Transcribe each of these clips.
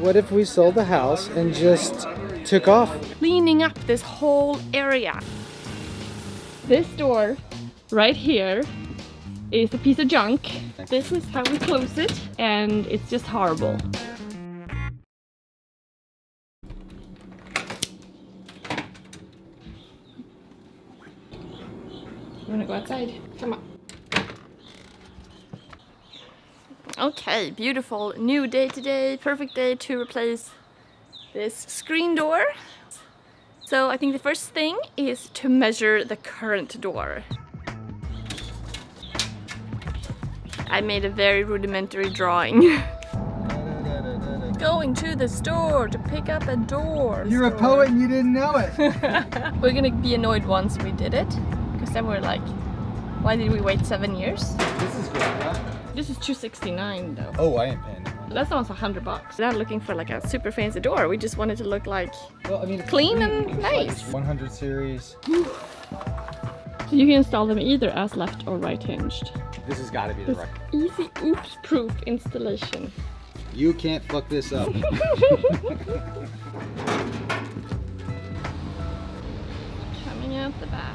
What if we sold the house and just took off? Cleaning up this whole area. This door right here is a piece of junk. This is how we close it, and it's just horrible. You wanna go outside? Come on. Okay, beautiful new day today. Perfect day to replace this screen door. So I think the first thing is to measure the current door. I made a very rudimentary drawing. Going to the store to pick up a door. You're a poet and you didn't know it. We're gonna be annoyed once we did it, because then we're like, why did we wait 7 years? This is great, huh? This is $269 though. Oh, I ain't paying that. That's almost $100. We're not looking for like a super fancy door. We just wanted to look like Well, clean and nice. 100 series. So you can install them either as left or right hinged. This has got to be the right. Easy oops-proof installation. You can't fuck this up. Coming out the back.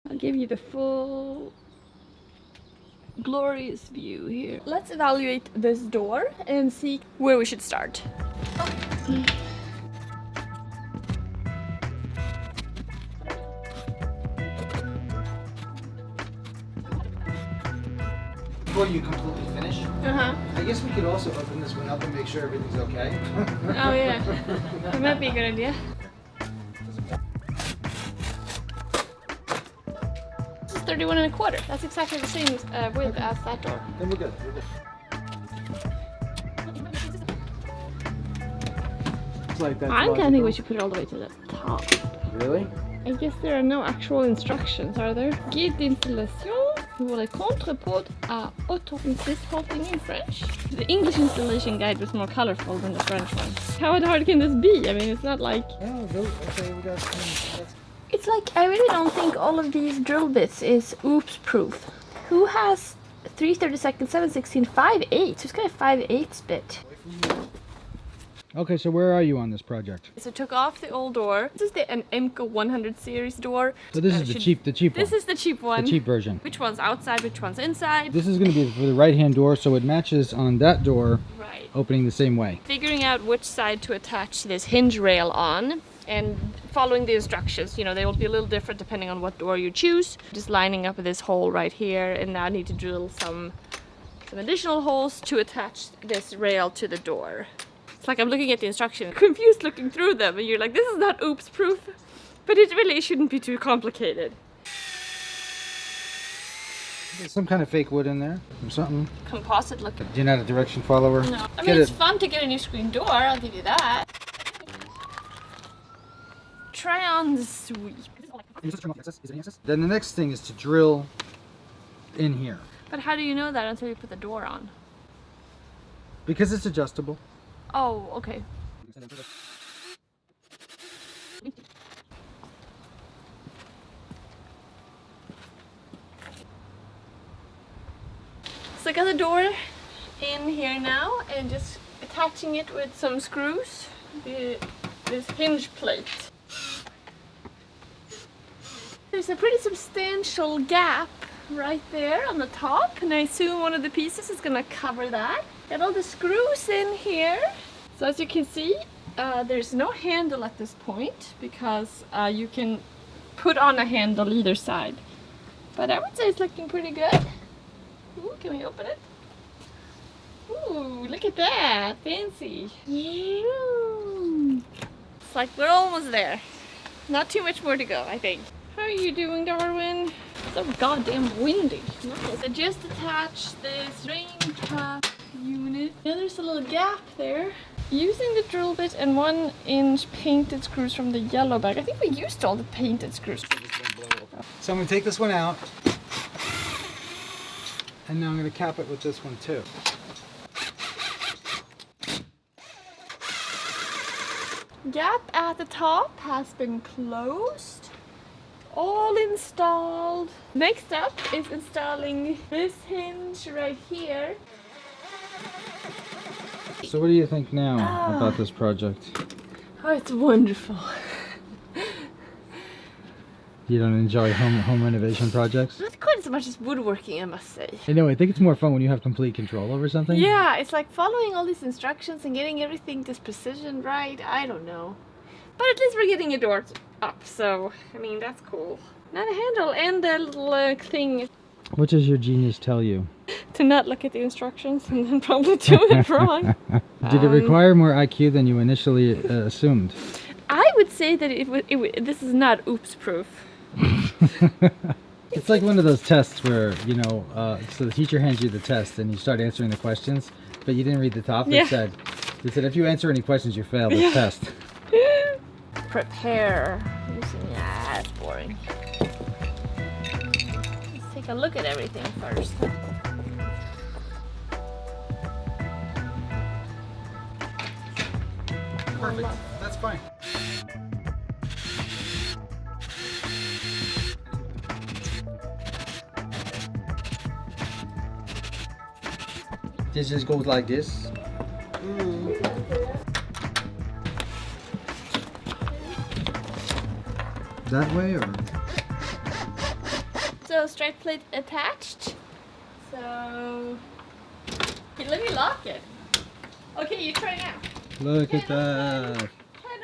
I'll give you the full glorious view here. Let's evaluate this door and see where we should start. Before you completely finish, Uh-huh. I guess we could also open this one up and make sure everything's okay. Oh yeah, that might be a good idea. This is 31 1/4. That's exactly the same width as that door. Then we're good. We're good. It's like that's I kind of think logical. we should put it all the way to the top. Really? I guess there are no actual instructions, are there? Guide d'installation pour les contrepots à autorité, whole thing in French. The English installation guide was more colorful than the French one. How hard can this be? I mean, it's not like... Oh, okay, we got some. It's like, I really don't think all of these drill bits is oops-proof. Who has 3/32, 7/16, 5/8? Who's got a 5/8 bit? Okay, so where are you on this project? So took off the old door. This is the Emco 100 series door. So this is the cheap one. This is the cheap one. The cheap version. Which one's outside, which one's inside. This is going to be for the right-hand door, so it matches on that door, Right. opening the same way. Figuring out which side to attach this hinge rail on and following the instructions. You know, they will be a little different depending on what door you choose. Just lining up this hole right here, and now I need to drill some additional holes to attach this rail to the door. It's like I'm looking at the instructions, confused looking through them, and you're like, this is not oops proof, but it really shouldn't be too complicated. There's some kind of fake wood in there or something. Composite looking. You're not a direction follower? No. I mean, it's fun to get a new screen door, I'll give you that. Try on the sweep. Then the next thing is to drill in here. But how do you know that until you put the door on? Because it's adjustable. Oh, okay. So I got the door in here now and just attaching it with some screws. This hinge plate. There's a pretty substantial gap right there on the top, and I assume one of the pieces is gonna cover that. Got all the screws in here. So as you can see, there's no handle at this point because you can put on a handle either side. But I would say it's looking pretty good. Ooh, can we open it? Ooh, look at that, fancy. It's like we're almost there. Not too much more to go, I think. How are you doing, Darwin? So goddamn windy. Nice. I just attached this rain trap unit. Yeah, there's a little gap there. Using the drill bit and 1-inch painted screws from the yellow bag. I think we used all the painted screws. So I'm going to take this one out. And now I'm going to cap it with this one too. Gap at the top has been closed. All installed. Next up is installing this hinge right here. So what do you think now about this project? Oh, it's wonderful. You don't enjoy home renovation projects? Not quite as much as woodworking, I must say. I know, I think it's more fun when you have complete control over something. Yeah, it's like following all these instructions and getting everything to precision right. I don't know. But at least we're getting a door up, so, I mean, that's cool. Now the handle and the little thing. What does your genius tell you? To not look at the instructions and then probably do it wrong. Did it require more IQ than you initially assumed? I would say that this is not oops proof. It's like one of those tests where, you know, so the teacher hands you the test and you start answering the questions, but you didn't read the top. Yeah. They said if you answer any questions, you fail the test. Prepare. Yeah, that's boring. Let's take a look at everything first. Perfect. That's fine. This just goes like this. That way, or? So straight plate attached. So let me lock it. Okay, you try now. Look at that. Can't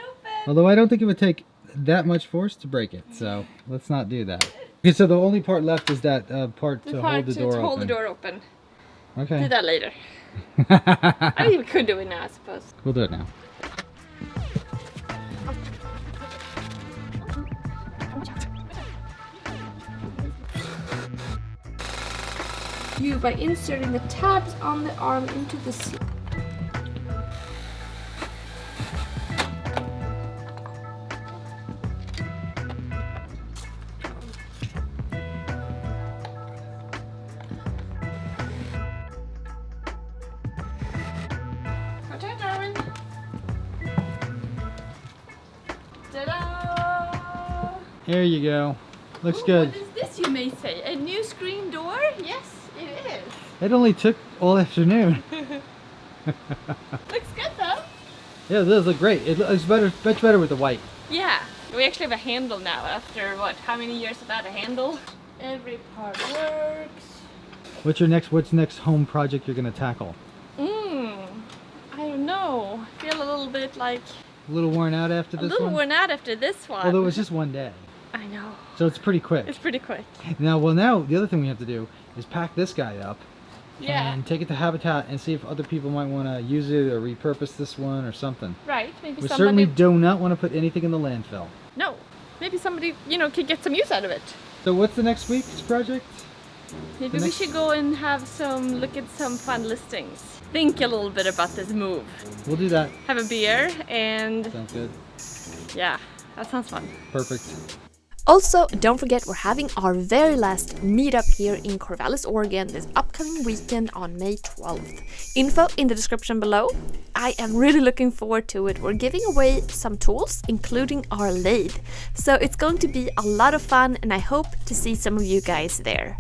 open. Although I don't think it would take that much force to break it, so let's not do that. Okay, so the only part left is that part to hold the door open. Hold the door open. Okay. Do that later. I mean, we could do it now, I suppose. We'll do it now. You by inserting the tabs on the arm into the slot. Okay, Darwin. Ta-da! There you go. Looks Ooh, good. What is this, you may say? A new screen door? Yes, it is. It only took all afternoon. Looks good though. Yeah, it does look great. It looks better, much better with the white. Yeah, we actually have a handle now after what? How many years without a handle? Every part works. What's next home project you're gonna tackle? I don't know. I feel a little bit like A little worn out after this a little one? worn out after this one. Although it was just one day. I know. So it's pretty quick. It's pretty quick. Now the other thing we have to do is pack this guy up and take it to Habitat and see if other people might want to use it or repurpose this one or something. Right. Maybe We somebody. certainly do not want to put anything in the landfill. No. Maybe somebody, could get some use out of it. So what's the next week's project? Maybe we should go and look at some fun listings. Think a little bit about this move. We'll do that. Have a beer and Sounds good. yeah, that sounds fun. Perfect. Also, don't forget we're having our very last meetup here in Corvallis, Oregon this upcoming weekend on May 12th. Info in the description below. I am really looking forward to it. We're giving away some tools, including our lathe. So it's going to be a lot of fun and I hope to see some of you guys there.